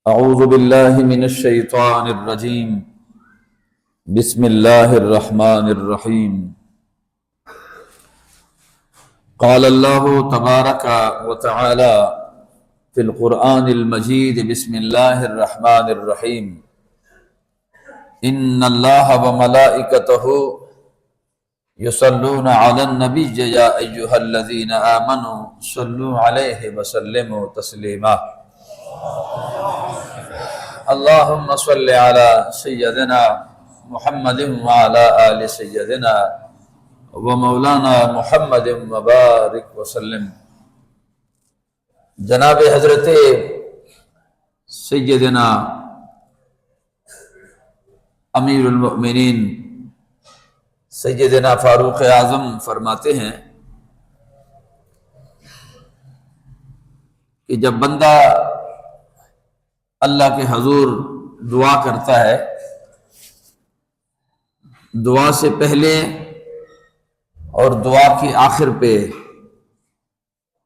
اعوذ باللہ من الشیطان الرجیم بسم اللہ الرحمن الرحیم قال اللہ تبارک و تعالی فی القرآن المجید بسم اللہ الرحمن الرحیم ان اللہ وملائکتہ یصلون علی النبی یا ایہا الذین آمنوا صلوا علیہ وسلموا تسلیما اللہم صل علی سیدنا محمد وعلی آل سیدنا ومولانا محمد مبارک وسلم۔ جناب حضرت سیدنا امیر المؤمنین سیدنا فاروق اعظم فرماتے ہیں کہ جب بندہ اللہ کے حضور دعا کرتا ہے، دعا سے پہلے اور دعا کی آخر پہ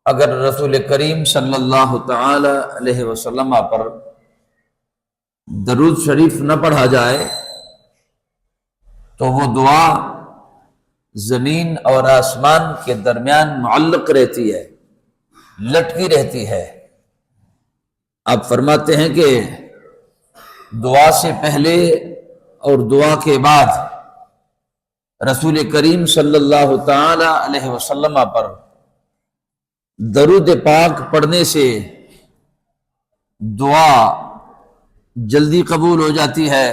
اگر رسول کریم صلی اللہ تعالی علیہ وسلم پر درود شریف نہ پڑھا جائے تو وہ دعا زمین اور آسمان کے درمیان معلق رہتی ہے، لٹکی رہتی ہے۔ آپ فرماتے ہیں کہ دعا سے پہلے اور دعا کے بعد رسول کریم صلی اللہ تعالی علیہ وسلم پر درود پاک پڑھنے سے دعا جلدی قبول ہو جاتی ہے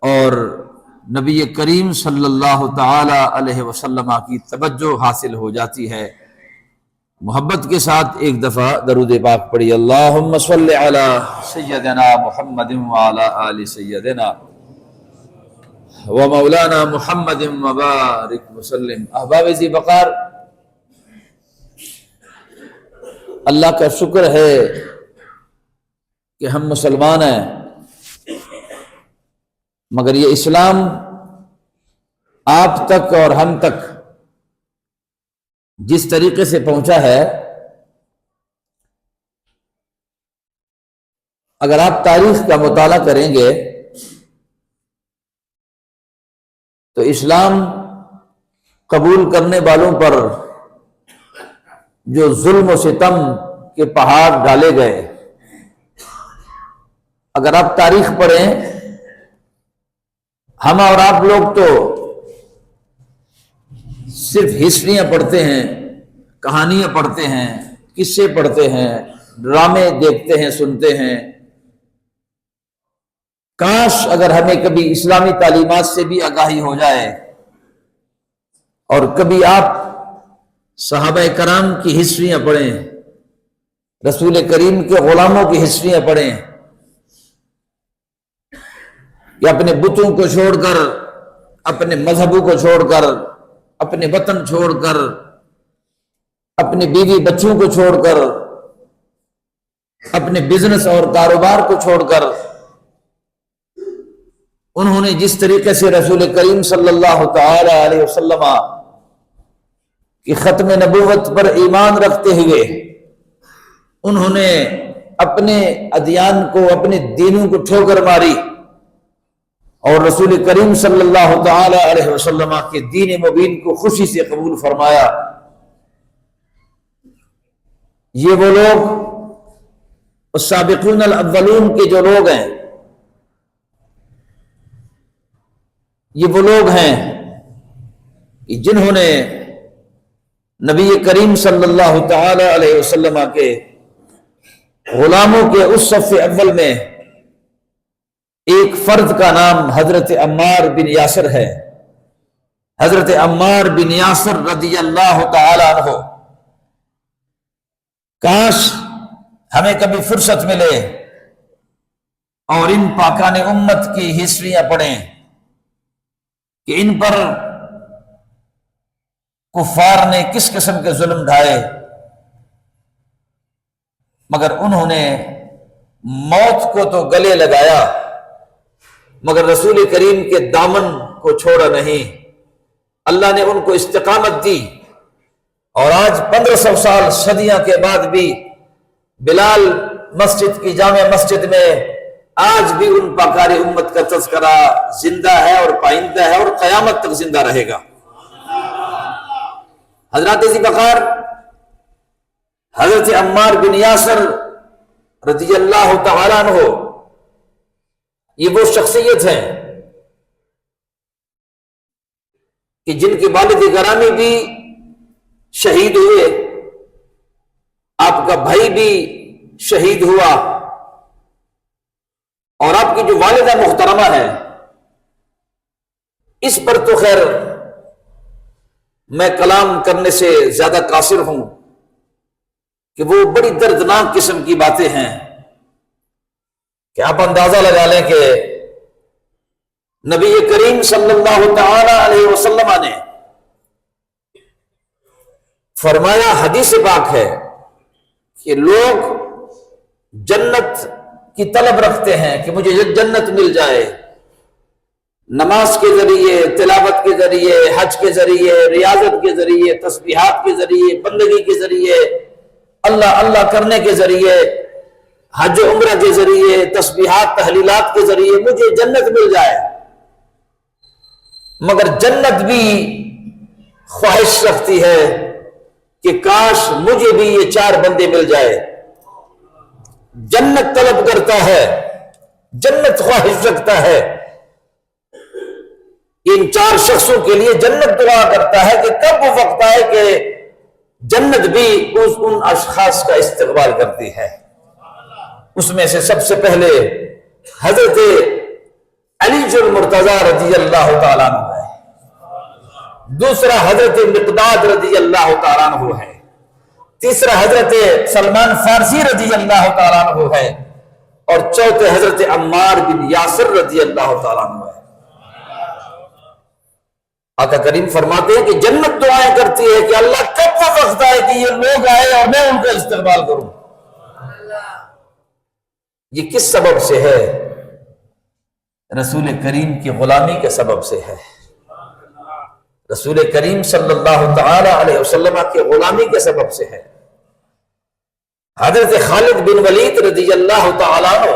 اور نبی کریم صلی اللہ تعالی علیہ وسلم کی توجہ حاصل ہو جاتی ہے۔ محبت کے ساتھ ایک دفعہ درود پاک پڑھی، اللہم صل علی سیدنا محمد وعلی آل سیدنا ومولانا محمد مبارک وسلم۔ احباب ذی وقار، اللہ کا شکر ہے کہ ہم مسلمان ہیں، مگر یہ اسلام آپ تک اور ہم تک جس طریقے سے پہنچا ہے، اگر آپ تاریخ کا مطالعہ کریں گے تو اسلام قبول کرنے والوں پر جو ظلم و ستم کے پہاڑ ڈالے گئے، اگر آپ تاریخ پڑھیں، ہم اور آپ لوگ تو صرف ہسٹریاں پڑھتے ہیں، کہانیاں پڑھتے ہیں، قصے پڑھتے ہیں، ڈرامے دیکھتے ہیں، سنتے ہیں۔ کاش اگر ہمیں کبھی اسلامی تعلیمات سے بھی آگاہی ہو جائے اور کبھی آپ صحابہ کرام کی ہسٹریاں پڑھیں، رسول کریم کے غلاموں کی ہسٹریاں پڑھیں کہ اپنے بتوں کو چھوڑ کر، اپنے مذہبوں کو چھوڑ کر، اپنے وطن چھوڑ کر، اپنے بیوی بچوں کو چھوڑ کر، اپنے بزنس اور کاروبار کو چھوڑ کر، انہوں نے جس طریقے سے رسول کریم صلی اللہ تعالی علیہ وسلم کی ختم نبوت پر ایمان رکھتے ہوئے انہوں نے اپنے ادیان کو، اپنے دینوں کو ٹھوکر ماری اور رسول کریم صلی اللہ تعالی علیہ وسلم کے دین مبین کو خوشی سے قبول فرمایا۔ یہ وہ لوگ، السابقون الاولون کے جو لوگ ہیں، یہ وہ لوگ ہیں جنہوں نے نبی کریم صلی اللہ تعالی علیہ وسلم کے غلاموں کے اس صف اول میں ایک فرد کا نام حضرت عمار بن یاسر ہے۔ حضرت عمار بن یاسر رضی اللہ تعالی عنہ، کاش ہمیں کبھی فرصت ملے اور ان پاکان امت کی ہسٹریاں پڑھیں کہ ان پر کفار نے کس قسم کے ظلم ڈھائے، مگر انہوں نے موت کو تو گلے لگایا مگر رسول کریم کے دامن کو چھوڑا نہیں۔ اللہ نے ان کو استقامت دی اور آج 1500 سال صدیاں کے بعد بھی بلال مسجد کی جامع مسجد میں آج بھی ان پاکار امت کا تذکرہ زندہ ہے اور پائندہ ہے اور قیامت تک زندہ رہے گا۔ حضرات ذی وقار حضرت عمار بن یاسر رضی اللہ تعالیٰ عنہ، یہ وہ شخصیت ہیں کہ جن کے والد گرامی بھی شہید ہوئے، آپ کا بھائی بھی شہید ہوا، اور آپ کی جو والدہ محترمہ ہے اس پر تو خیر میں کلام کرنے سے زیادہ قاصر ہوں کہ وہ بڑی دردناک قسم کی باتیں ہیں کہ آپ اندازہ لگا لیں کہ نبی کریم صلی اللہ تعالی علیہ وسلم نے فرمایا، حدیث پاک ہے کہ لوگ جنت کی طلب رکھتے ہیں کہ مجھے جنت مل جائے، نماز کے ذریعے، تلاوت کے ذریعے، حج کے ذریعے، ریاضت کے ذریعے، تسبیحات کے ذریعے، بندگی کے ذریعے، اللہ اللہ کرنے کے ذریعے، حج و عمرہ کے ذریعے، تسبیحات تحلیلات کے ذریعے مجھے جنت مل جائے۔ مگر جنت بھی خواہش رکھتی ہے کہ کاش مجھے بھی یہ چار بندے مل جائے۔ جنت طلب کرتا ہے، جنت خواہش رکھتا ہے، ان چار شخصوں کے لیے جنت دعا کرتا ہے کہ کب وہ وقت آئے کہ جنت بھی ان اشخاص کا استقبال کرتی ہے۔ اس میں سے سب سے پہلے حضرت علی المرتضی رضی اللہ تعالیٰ عنہ ہے، دوسرا حضرت مقداد رضی اللہ تعالیٰ عنہ ہے، تیسرا حضرت سلمان فارسی رضی اللہ تعالیٰ عنہ ہے، اور چوتھے حضرت عمار بن یاسر رضی اللہ تعالیٰ عنہ ہے۔ آقا کریم فرماتے ہیں کہ جنت دعائیں کرتی ہے کہ اللہ کب وہ وقت آئے کہ یہ لوگ آئے اور میں ان کا استقبال کروں۔ یہ کس سبب سے ہے؟ رسول کریم کی غلامی کے سبب سے ہے، رسول کریم صلی اللہ تعالی علیہ وسلم کی غلامی کے سبب سے ہے۔ حضرت خالد بن ولید رضی اللہ تعالیٰ عنہ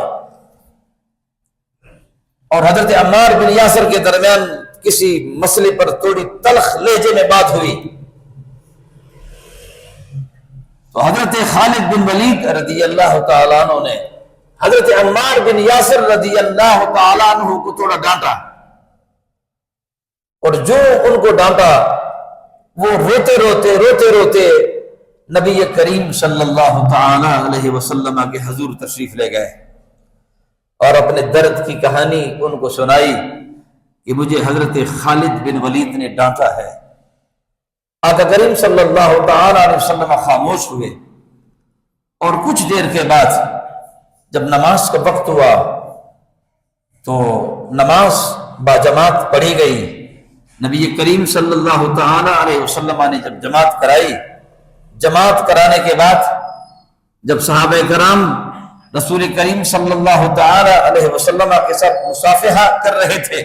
اور حضرت عمار بن یاسر کے درمیان کسی مسئلے پر تھوڑی تلخ لہجے میں بات ہوئی، تو حضرت خالد بن ولید رضی اللہ تعالیٰ عنہ نے حضرت عمار بن یاسر رضی اللہ تعالیٰ عنہ کو تھوڑا ڈانٹا، اور جو ان کو ڈانٹا وہ روتے روتے نبی کریم صلی اللہ تعالی علیہ وسلم کے حضور تشریف لے گئے اور اپنے درد کی کہانی ان کو سنائی کہ مجھے حضرت خالد بن ولید نے ڈانٹا ہے۔ آقا کریم صلی اللہ تعالی علیہ وسلم خاموش ہوئے، اور کچھ دیر کے بعد جب نماز کا وقت ہوا تو نماز باجماعت پڑھی گئی۔ نبی کریم صلی اللہ تعالی علیہ وسلم نے جب جماعت کرائی، جماعت کرانے کے بعد جب صحابہ کرام رسول کریم صلی اللہ تعالی علیہ وسلم کے ساتھ مصافحہ کر رہے تھے،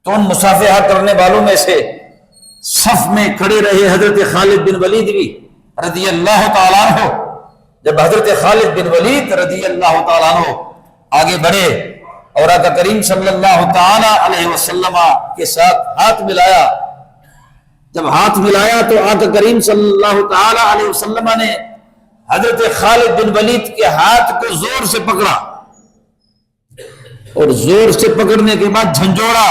تو ان مصافحہ کرنے والوں میں سے صف میں کھڑے رہے حضرت خالد بن ولید بھی رضی اللہ تعالیٰ عنہ۔ جب حضرت خالد بن ولید رضی اللہ تعالیٰ عنہ آگے بڑھے اور آقا کریم صلی اللہ تعالی علیہ وسلم کے ساتھ ہاتھ ملایا، جب ہاتھ ملایا تو آقا کریم صلی اللہ تعالی علیہ وسلم نے حضرت خالد بن ولید کے ہاتھ کو زور سے پکڑا، اور زور سے پکڑنے کے بعد جھنجھوڑا،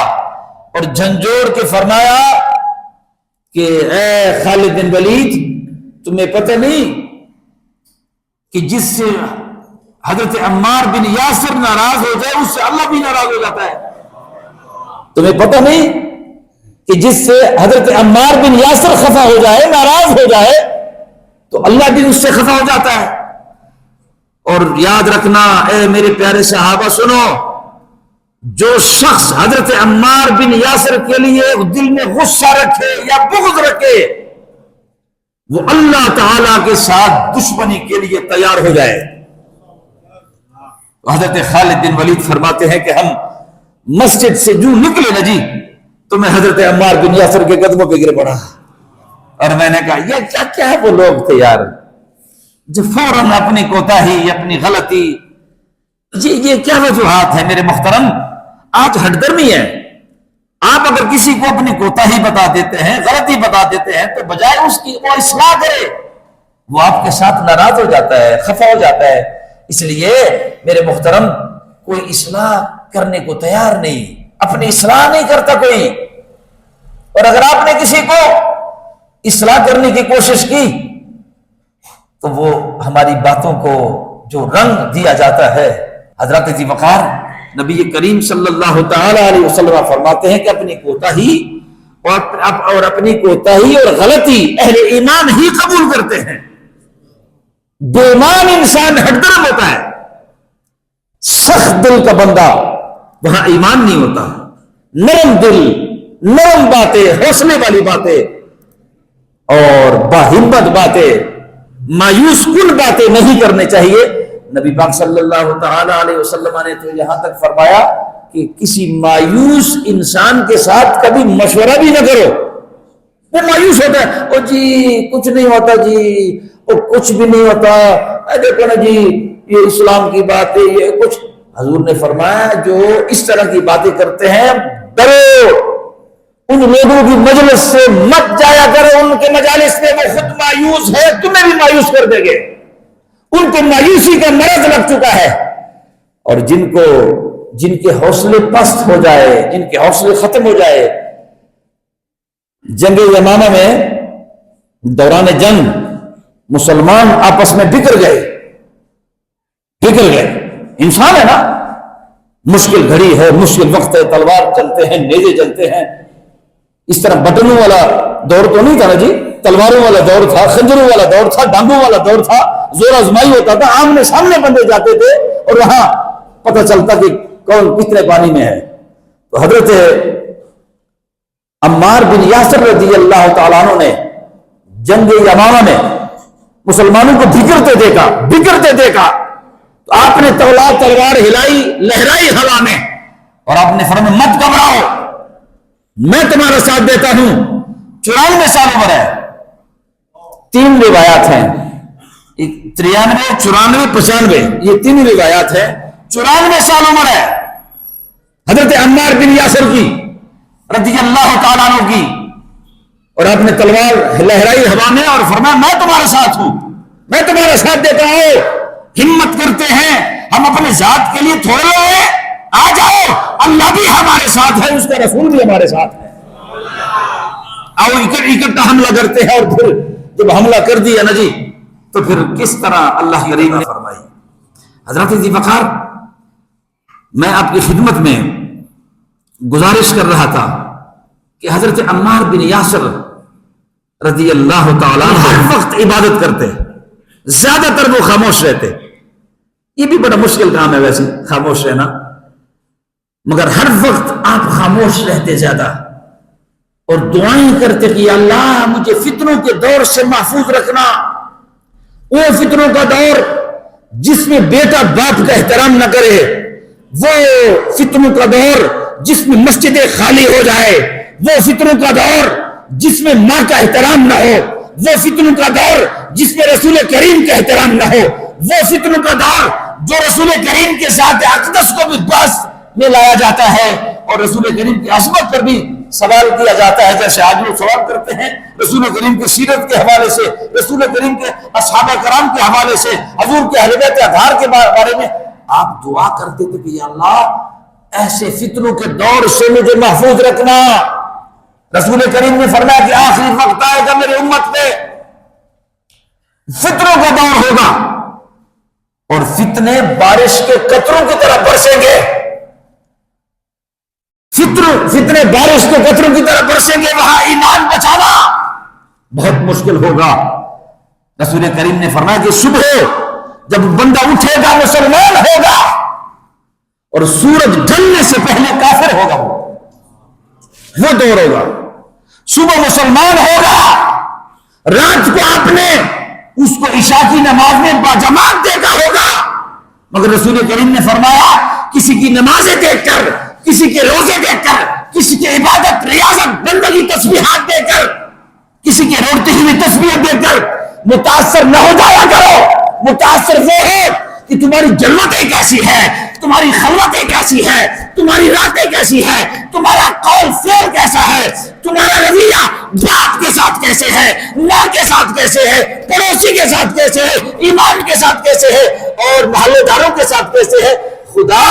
اور جھنجھوڑ کے فرمایا کہ اے خالد بن ولید، تمہیں پتہ نہیں کہ جس سے حضرت عمار بن یاسر ناراض ہو جائے اس سے اللہ بھی ناراض ہو جاتا ہے؟ تمہیں پتہ نہیں کہ جس سے حضرت عمار بن یاسر خفا ہو جائے، ناراض ہو جائے، تو اللہ بھی اس سے خفا ہو جاتا ہے؟ اور یاد رکھنا اے میرے پیارے صحابہ، سنو، جو شخص حضرت عمار بن یاسر کے لیے دل میں غصہ رکھے یا بغض رکھے، وہ اللہ تعالی کے ساتھ دشمنی کے لیے تیار ہو جائے۔ حضرت خالد بن ولید فرماتے ہیں کہ ہم مسجد سے جو نکلے نا جی، تو میں حضرت عمار بن یاسر کے قدموں پہ گر پڑا، اور میں نے کہا یہ کیا ہے وہ لوگ تھے یار، جو فوراً اپنی کوتاہی اپنی غلطی، یہ کیا وجوہات ہے میرے محترم؟ آج ہٹ درمی ہے. آپ اگر کسی کو اپنی کوتاہی بتا دیتے ہیں، غلطی بتا دیتے ہیں، تو بجائے اس کی وہ اصلاح کرے، وہ آپ کے ساتھ ناراض ہو جاتا ہے، خفا ہو جاتا ہے. اس لیے میرے محترم کوئی اصلاح کرنے کو تیار نہیں، اپنی اصلاح نہیں کرتا کوئی. اور اگر آپ نے کسی کو اصلاح کرنے کی کوشش کی تو وہ ہماری باتوں کو جو رنگ دیا جاتا ہے. حضرت ذی وقار نبی کریم صلی اللہ تعالی علیہ وسلم فرماتے ہیں کہ اپنی کوتاہی اور اپنی کوتاہی اور غلطی اہل ایمان ہی قبول کرتے ہیں. بے ایمان انسان ہٹ درم ہوتا ہے، سخت دل کا بندہ وہاں ایمان نہیں ہوتا. نرم دل، نرم باتیں، حوصلے والی باتیں اور باہمت باتیں، مایوس کن باتیں نہیں کرنے چاہیے. نبی پاک صلی اللہ تعالی علیہ وسلم نے تو یہاں تک فرمایا کہ کسی مایوس انسان کے ساتھ کبھی مشورہ بھی نہ کرو. وہ مایوس ہوتا ہے، او جی کچھ نہیں ہوتا جی، او کچھ بھی نہیں ہوتا، دیکھو نا جی یہ اسلام کی بات ہے، یہ کچھ. حضور نے فرمایا جو اس طرح کی باتیں کرتے ہیں ڈرو، ان لوگوں کی مجلس سے مت جایا کرو. ان کے مجالس میں وہ خود مایوس ہے، تمہیں بھی مایوس کر دیں گے. ان کو مایوسی کا مرض لگ چکا ہے. اور جن کے حوصلے پست ہو جائے، جن کے حوصلے ختم ہو جائے. جنگ یمامہ میں دوران جنگ مسلمان آپس میں بکر گئے. انسان ہے نا، مشکل گھڑی ہے، مشکل وقت ہے، تلوار چلتے ہیں، نیزے چلتے ہیں. اس طرح بٹنوں والا دور تو نہیں تھا نا جی، تلواروں والا دور تھا، خنجروں والا دور تھا، ڈانگوں والا دور تھا، زور آزمائی ہوتا تھا. آمنے سامنے بندے جاتے تھے اور وہاں پتہ چلتا کہ کون کتنے پانی میں ہے. تو حضرت عمار بن یاسر رضی اللہ تعالیٰ عنہ نے جنگ یمامہ میں مسلمانوں کو بکرتے دیکھا تو آپ نے تلوار ہلائی، لہرائی ہوا میں، اور آپ نے فرمایا مت گھبراؤ، میں تمہارا ساتھ دیتا ہوں. 94 سال عمر ہے. 3 روایات ہیں، 93، 94، 95، یہ 3 روایات ہیں. 94 سال عمر ہے حضرت عمار بن یاسر کی رضی اللہ تعالیٰ عنہ کی، اور آپ نے تلوار لہرائی ہوا میں اور فرمایا میں تمہارے ساتھ ہوں، میں تمہارا ساتھ دیتا ہوں. ہمت کرتے ہیں ہم اپنے ذات کے لیے تھوڑے ہوئے، آ جاؤ، اللہ بھی ہمارے ساتھ ہے، اس کا رسول بھی ہمارے ساتھ ہے. آؤ اکٹھا حملہ کرتے ہیں. اور پھر جب حملہ کر دیا نا جی تو پھر کس طرح اللہ کریم نے فرمائی. حضرت ذی وقار، میں آپ کی خدمت میں گزارش کر رہا تھا کہ حضرت عمار بن یاسر رضی اللہ تعالیٰ ہر وقت عبادت کرتے، زیادہ تر وہ خاموش رہتے. یہ بھی بڑا مشکل کام ہے ویسے خاموش رہنا، مگر ہر وقت آپ خاموش رہتے زیادہ، اور دعائیں کرتے کہ یا اللہ مجھے فتنوں کے دور سے محفوظ رکھنا. وہ فتنوں کا دور جس میں بیٹا باپ کا احترام نہ کرے، وہ فتنوں کا دور جس میں مسجدیں خالی ہو جائے، وہ فتنوں کا دور جس میں ماں کا احترام نہ ہو، وہ فتنوں کا دور جس میں رسول کریم کا احترام نہ ہو، وہ فتنوں کا دور جو رسول کریم کے ساتھ اقدس کو بھی باس میں لایا جاتا ہے اور رسول کریم کی عظمت پر بھی سوال کیا جاتا ہے. جیسے آج لوگ سوال کرتے ہیں رسول کریم کی سیرت کے حوالے سے، رسول کریم کے اصحاب کرام کے حوالے سے، حضور کے اہل بیت اطہار کے بارے میں. آپ دعا کرتے تھے کہ یا اللہ ایسے فتنوں کے دور سے مجھے محفوظ رکھنا. رسول کریم نے فرمایا کہ آخری وقت آئے گا میری امت میں فتنوں کا دور ہوگا، اور فتنے بارش کے قطروں کی طرح برسیں گے. فتنے بارش کے قطروں کی طرح برسیں گے، وہاں ایمان بچانا بہت مشکل ہوگا. رسول کریم نے فرمایا کہ صبح جب بندہ اٹھے گا مسلمان ہوگا، اور سورج ڈھلنے سے پہلے کافر ہوگا. وہ دور ہوگا. صبح مسلمان ہوگا، رات کو آپ نے اس کو عشاء کی نماز میں باجماعت دیکھا ہوگا، مگر رسول کریم نے فرمایا کسی کی نمازیں دیکھ کر، کسی کے روزے دیکھ کر، کسی کی عبادت، ریاضت، بندگی، تسبیحات دیکھ کر، کسی کے روڑتی ہوئی تسبیح دیکھ کر متاثر نہ ہو جایا کرو. متاثر وہ ہے کہ تمہاری جنتیں کیسی ہے، تمہاری خلوتیں کیسی ہے، تمہاری راتیں کیسی ہے، تمہارا قول فعل کیسا ہے، تمہارا رویہ باپ کے ساتھ کیسے ہے، ماں کے ساتھ کیسے ہے، پڑوسی کے ساتھ کیسے ہے، ایمان کے ساتھ کیسے ہے، اور محلے داروں کے ساتھ کیسے ہے۔ خدا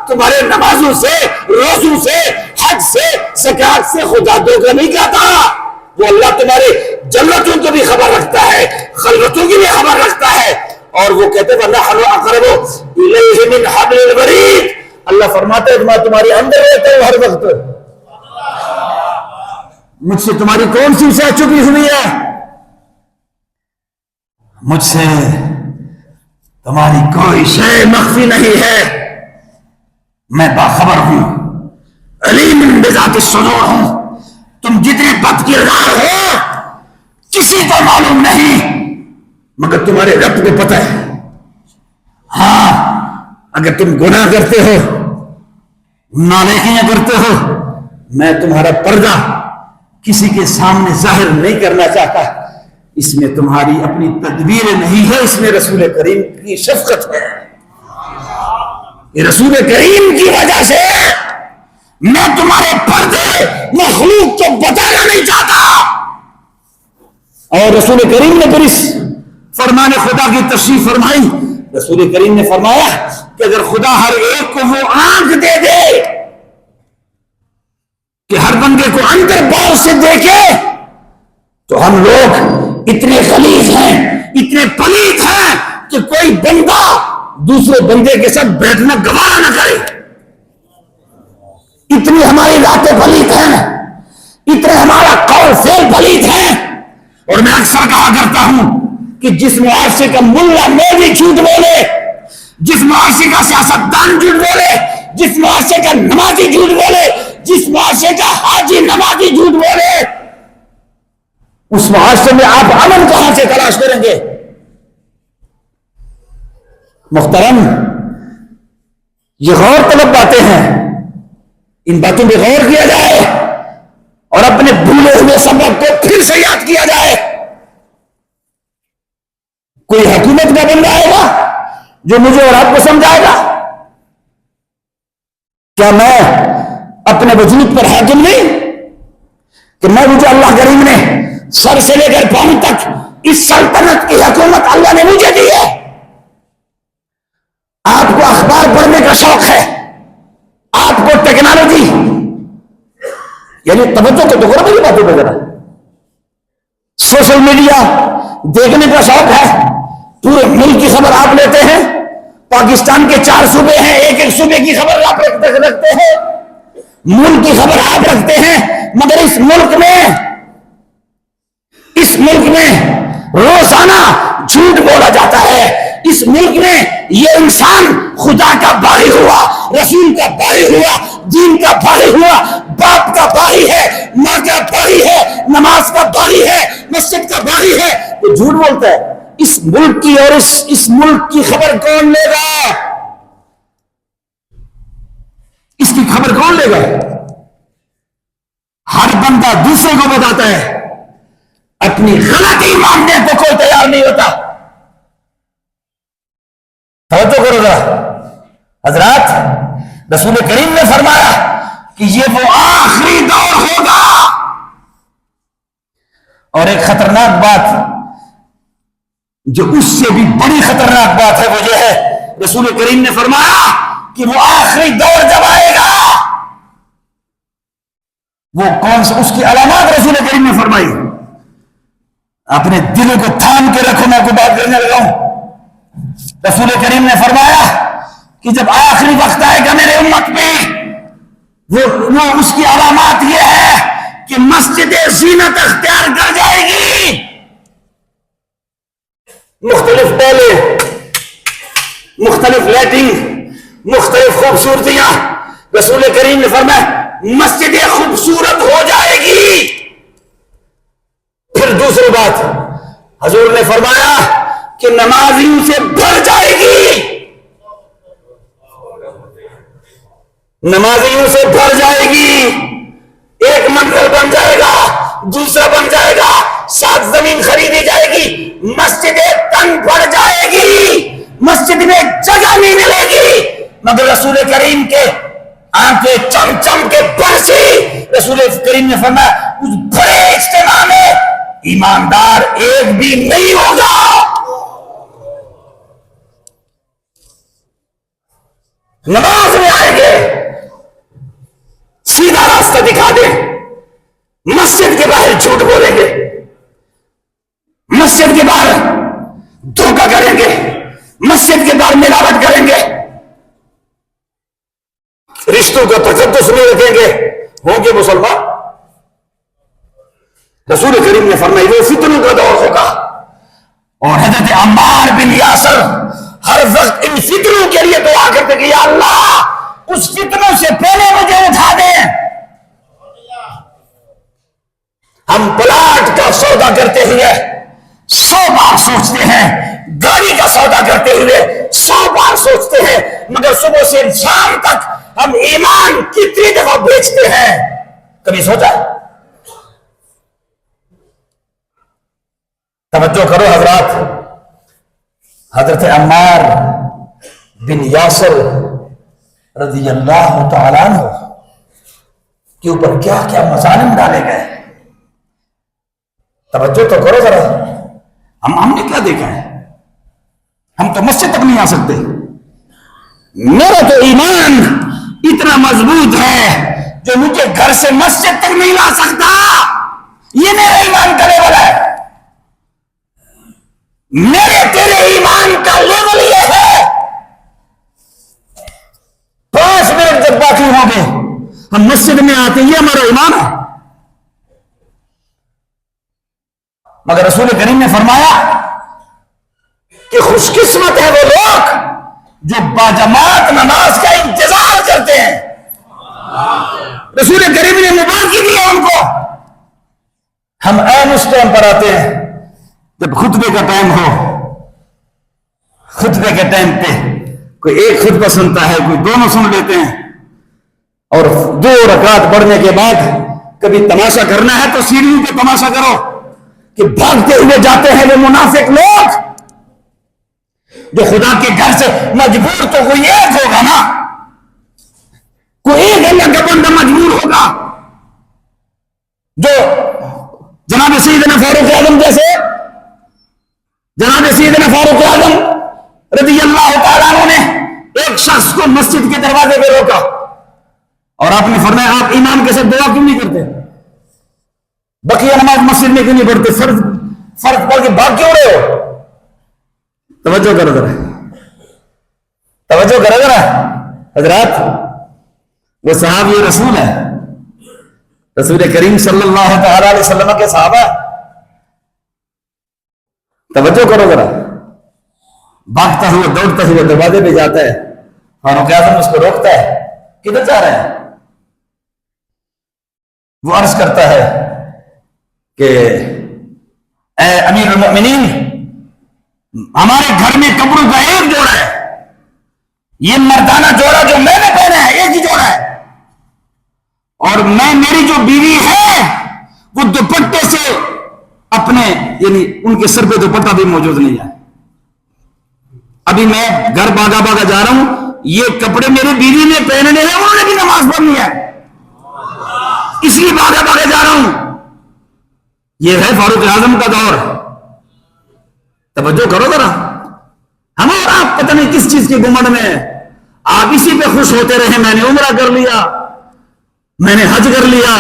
تمہارے نمازوں سے، روزوں سے، حج سے، زکات سے خدا دھوکہ نہیں کہتا۔ وہ اللہ تمہاری جنتوں کی بھی خبر رکھتا ہے، خلوتوں کی بھی خبر رکھتا ہے، اور وہ کہتے ہیں وَنَحْنُ أَقْرَبُ إِلَيْهِ مِنْ حَبْلِ الْوَرِيدِ، اللہ فرماتے ہیں میں تمہارے اندر رہتا ہوں ہر وقت، مجھ سے تمہاری کون سی شے چھپی ہوئی ہے، مجھ سے تمہاری کوئی شے مخفی نہیں ہے، میں باخبر ہوں، علیم بذات الصدور ہوں۔ تم جتنے بد کردار ہو کسی کو معلوم نہیں مگر تمہارے رب کو پتہ ہے۔ ہاں اگر تم گناہ کرتے ہو، نالائقیاں کرتے ہو، میں تمہارا پردہ کسی کے سامنے ظاہر نہیں کرنا چاہتا، اس میں تمہاری اپنی تدبیر نہیں ہے، اس میں رسول کریم کی شفقت ہے۔ یہ رسول کریم کی وجہ سے میں تمہارے پردے مخلوق کو بتانا نہیں چاہتا۔ اور رسول کریم نے پھر اس فرمان خدا کی تشریح فرمائی۔ رسول کریم نے فرمایا کہ اگر خدا ہر ایک کو وہ آنکھ دے دے کہ ہر بندے کو اندر باہر سے دیکھے، تو ہم لوگ اتنے غلیظ ہیں، اتنے پلید ہیں کہ کوئی بندہ دوسرے بندے کے ساتھ بیٹھنا گوارا نہ کرے۔ اتنی ہماری راتیں پلید ہیں، اتنے ہمارا قول فعل پلید ہے۔ اور میں اکثر کہا کرتا ہوں کہ جس معاشرے کا ملا مولوی جھوٹ بولے، جس معاشرے کا سیاستدان جھوٹ بولے، جس معاشرے کا نمازی جھوٹ بولے، جس معاشرے کا حاجی نمازی جھوٹ بولے، اس معاشرے میں آپ امن کہاں سے تلاش کریں گے؟ محترم، یہ غور طلب باتیں ہیں، ان باتوں پہ غور کیا جائے اور اپنے بھولے ہوئے سبق کو پھر سے یاد کیا جائے۔ کوئی حکومت کا بندہ آئے گا جو مجھے اور آپ کو سمجھائے گا؟ کیا میں اپنے وجود پر حاکم نہیں کہ مجھے اللہ کریم نے سر سے لے کر پاؤں تک اس سلطنت کی حکومت اللہ نے مجھے دی ہے۔ آپ کو اخبار پڑھنے کا شوق ہے، آپ کو ٹیکنالوجی یعنی توجہ کو تو کرو میری باتوں پہ ذرا، سوشل میڈیا دیکھنے کا شوق ہے، پورے ملک کی خبر آپ لیتے ہیں، پاکستان کے 4 صوبے ہیں، ایک ایک صوبے کی خبر آپ رکھتے ہیں، ملک کی خبر آپ رکھتے ہیں، مگر اس ملک میں روزانہ جھوٹ بولا جاتا ہے۔ اس ملک میں یہ انسان خدا کا باغی ہوا، رسول کا باغی ہوا، دین کا باغی ہوا، باپ کا باغی ہے، ماں کا باغی ہے، نماز کا باغی ہے، مسجد کا باغی ہے، وہ جھوٹ بولتا ہے۔ اس ملک کی اور اس ملک کی خبر کون لے گا؟ اس کی خبر کون لے گا؟ ہر بندہ دوسرے کو بتاتا ہے، اپنی غلطی ماننے کو کوئی تیار نہیں ہوتا۔ توجہ کرو گا حضرات، رسول کریم نے فرمایا کہ یہ وہ آخری دور ہوگا۔ اور ایک خطرناک بات جو اس سے بھی بڑی خطرناک بات ہے وہ یہ ہے، رسول کریم نے فرمایا کہ وہ آخری دور جب آئے گا، وہ کون سا، اس کی علامات رسول کریم نے فرمائی۔ اپنے دلوں کو تھام کے رکھو، میں کو بات کرنے لگا ہوں۔ رسول کریم نے فرمایا کہ جب آخری وقت آئے گا میرے امت میں، وہ اس کی علامات یہ ہے کہ مسجد زینت اختیار کر جائے گی، مختلف ٹولے، مختلف لائٹنگ، مختلف خوبصورتیاں۔ رسول کریم نے فرمایا مسجد خوبصورت ہو جائے گی۔ پھر دوسری بات حضور نے فرمایا کہ نمازیوں سے بھر جائے گی، نمازیوں سے بھر جائے گی، ایک منزل بن جائے گا، دوسرا بن جائے گا، 7 زمین خریدی جائے گی، مسجد تنگ پڑ جائے گی، مسجد میں جگہ نہیں ملے گی، مگر رسول کریم کے آنکھیں چم چم کے برسی۔ رسول کریم نے فرمایا اس بڑے اجتماع میں ایماندار ایک بھی نہیں ہوگا۔ نماز میں آئیں گے، سیدھا راستہ دکھا دیں، مسجد کے باہر جھوٹ بولیں گے، مسجد کے باہر دھوکہ کریں گے، مسجد کے باہر ملاوٹ کریں گے، رشتوں کا تقدس نہیں رکھیں گے، ہوں گے مسلمان۔ رسول کریم نے فرمایا وہ فتنوں کا دور ہوگا، اور حضرت عمار بن یاسر ہر وقت ان فتنوں کے لیے دعا کرتے کہ یا اللہ اس فتنوں سے پہلے مجھے اٹھا دیں۔ ہم پلاٹ کا سودا کرتے ہوئے 100 بار سوچتے ہیں، گاڑی کا سودا کرتے ہوئے 100 بار سوچتے ہیں، مگر صبح سے شام تک ہم ایمان کتنی دفعہ بیچتے ہیں، کبھی سوچا؟ توجہ کرو حضرات، حضرت عمار بن یاسر رضی اللہ تعالیٰ عنہ کے اوپر کیا کیا مظالم ڈالے گئے، توجہ تو کرو ذرا۔ ہم نے کیا دیکھا ہے؟ ہم تو مسجد تک نہیں آ سکتے، میرا تو ایمان اتنا مضبوط ہے جو مجھے گھر سے مسجد تک نہیں لا سکتا، یہ میرا ایمان کا لیول ہے، میرے تیرے ایمان کا لیول یہ ہے۔ 5 منٹ جب باقی ہو گئے ہم مسجد میں آتے، یہ ہمارا ایمان ہے۔ مگر رسول کریم نے فرمایا کہ خوش قسمت ہے وہ لوگ جو باجماعت نماز کا انتظار کرتے ہیں۔ رسول کریم نے مبارکی دی ہے ان کو۔ ہم عین اس ٹائم پر آتے ہیں جب خطبے کا ٹائم ہو، خطبے کے ٹائم پہ کوئی ایک خطبہ سنتا ہے، کوئی دونوں سن لیتے ہیں، اور 2 رکعت پڑھنے کے بعد کبھی تماشا کرنا ہے تو سیڑھیوں پہ تماشا کرو کہ بھاگتے ہوئے جاتے ہیں وہ منافق لوگ جو خدا کے گھر سے مجبور تو کوئی ایک ہوگا نا، کوئی ایک اللہ کا بندہ مجبور ہوگا جو جناب سیدنا فاروق اعظم جیسے، جناب سیدنا فاروق اعظم رضی اللہ تعالیٰ عنہ نے ایک شخص کو مسجد کے دروازے پہ روکا اور آپ نے فرمایا آپ امام کے ساتھ دعا کیوں نہیں کرتے، بقیہ نماز مسجد میں کیوں نہیں پڑھتے، فرض پڑھ کے بھاگ کیوں رہے ہو؟ توجہ کرو ذرا، توجہ کرو ذرا حضرات، وہ صحابی رسول ہے، رسول کریم صلی اللہ تعالی علیہ وسلم کے صحابہ، توجہ کرو ذرا، بھاگتا ہوا دوڑتا ہوا دروازے پہ جاتا ہے، فاروق اعظم اس کو روکتا ہے، کدھر جا رہے ہیں؟ وہ عرض کرتا ہے کہ اے امیر المؤمنین، ہمارے گھر میں کپڑوں کا ایک جوڑا ہے، یہ مردانہ جوڑا جو میں نے پہنا ہے ایک ہی جوڑا ہے، اور میری جو بیوی ہے وہ دوپٹے سے اپنے یعنی ان کے سر پہ دوپٹہ بھی موجود نہیں ہے، ابھی میں گھر بھاگا بھاگا جا رہا ہوں، یہ کپڑے میری بیوی نے پہننے ہیں، انہوں نے بھی نماز پڑھنی ہے، اس لیے بھاگا بھاگا جا رہا ہوں۔ یہ ہے فاروق اعظم کا دور، توجہ کرو ذرا، ہم اور آپ پتہ نہیں کس چیز کی گمنڈ میں ہیں، آپ اسی پہ خوش ہوتے رہے، میں نے عمرہ کر لیا، میں نے حج کر لیا۔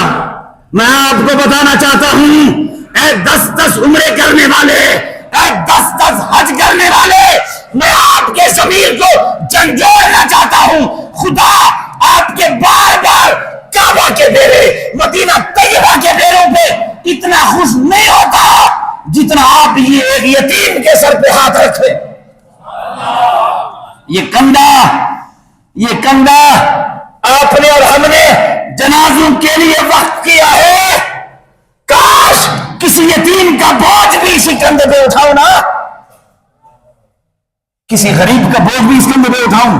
میں آپ کو بتانا چاہتا ہوں اے 10 عمرے کرنے والے، اے 10 حج کرنے والے، میں آپ کے ضمیر کو جھنجھوڑنا چاہتا ہوں، خدا آپ کے بار بار کعبہ کے ڈیرے، مدینہ طیبہ کے ڈیروں پہ اتنا خوش نہیں ہوتا جتنا آپ یہ ایک یتیم کے سر پہ ہاتھ رکھے۔ یہ کندھا آپ نے اور ہم نے جنازوں کے لیے وقف کیا ہے، کاش کسی یتیم کا بوجھ بھی اسی کندھے پہ اٹھاؤں نا، کسی غریب کا بوجھ بھی اس کندھے پہ اٹھاؤں۔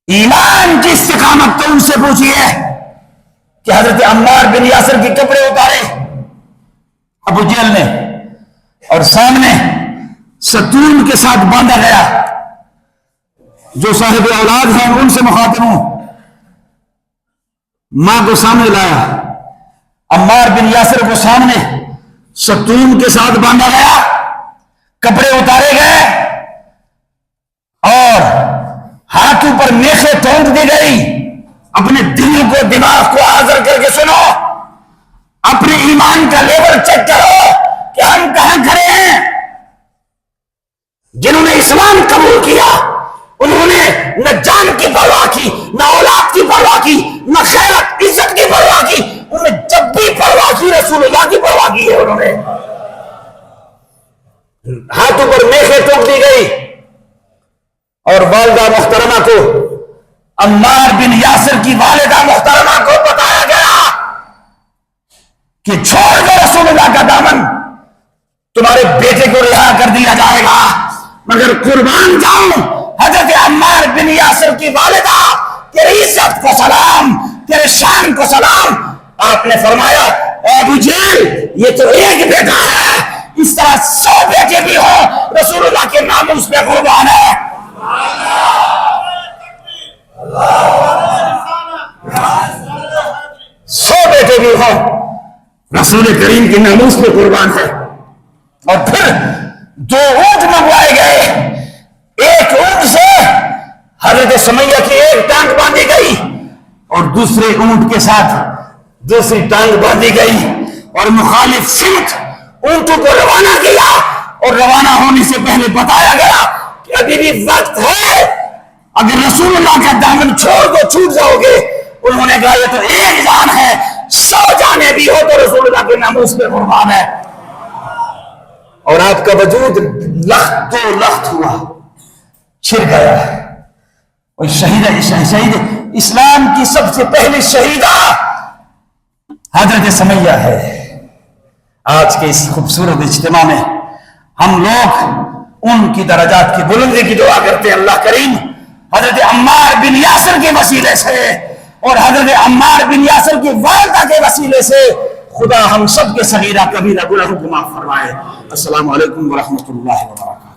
ایمان کی استقامت تو ان سے پوچھئے کہ حضرت عمار بن یاسر کے کپڑے اتارے ابو جہل نے، اور سامنے ستون کے ساتھ باندھا گیا. جو صاحب اولاد ہیں ان سے مخاطب ہوں. ماں کو سامنے لایا, عمار بن یاسر کو سامنے ستون کے ساتھ باندھا گیا, کپڑے اتارے گئے اور ہاتھوں پر میخیں تونک دی گئی. اپنے دل کو دماغ کو حاضر کر کے سنو, اپنے ایمان کا لیول چیک کرو کہ ہم کہاں کھڑے ہیں. جنہوں نے اسلام قبول کیا انہوں نے نہ جان کی پرواہ کی, نہ اولاد کی پرواہ کی, نہ خیرت عزت کی پرواہ کی. انہوں نے جب بھی پرواہ کی رسول اللہ کی پرواہ کی ہے. انہوں نے ہاتھوں پر میخیں ٹوک دی گئی اور والدہ محترمہ کو, عمار بن یاسر کی والدہ محترمہ کو بتایا گیا کہ چھوڑ دو رسول اللہ کا دامن, تمہارے بیٹے کو رہا کر دیا جائے گا, مگر قربان جاؤں حضرت عمار بن یاسر کی والدہ, تیری عزت کو سلام, تیرے شان کو سلام. آپ نے فرمایا اے ابو جہل یہ تو ایک بیٹا ہے, اس طرح 100 بیٹے بھی ہوں رسول اللہ کے ناموس پہ قربان ہے. 100 بیٹے بھی ہوں رسول کریم کے ناموس پہ قربان ہے. اور پھر 2 اونٹ منگوائے گئے, ایک اونٹ سے حضرت سمیہ کی ایک ٹانگ باندھی گئی اور دوسرے اونٹ کے ساتھ دوسری ٹانگ باندھی گئی اور مخالف سمت اونٹوں کو روانہ کیا. اور روانہ ہونے سے پہلے بتایا گیا کہ ابھی بھی وقت ہے, اگر رسول اللہ کا دامن چھوڑ دو چھوٹ جاؤ گے. انہوں نے کہا یہ تو ایک جان ہے, 100 جانیں بھی ہو تو رسول اللہ کے ناموس پہ قربان ہے. اور آپ کا وجود لخت و لخت ہوا, چھر گیا. اور شہید اسلام کی سب سے پہلی شہیدہ حضرت سمیہ ہے. آج کے اس خوبصورت اجتماع میں ہم لوگ ان کی درجات کی بلندی کی دعا کرتے ہیں. اللہ کریم حضرت عمار بن یاسر کے وسیلے سے اور حضرت عمار بن یاسر کی والدہ کے وسیلے سے خدا ہم سب کے صغیرہ کبیرہ گناہوں کو معاف فرمائے. السلام علیکم ورحمۃ اللہ وبرکاتہ.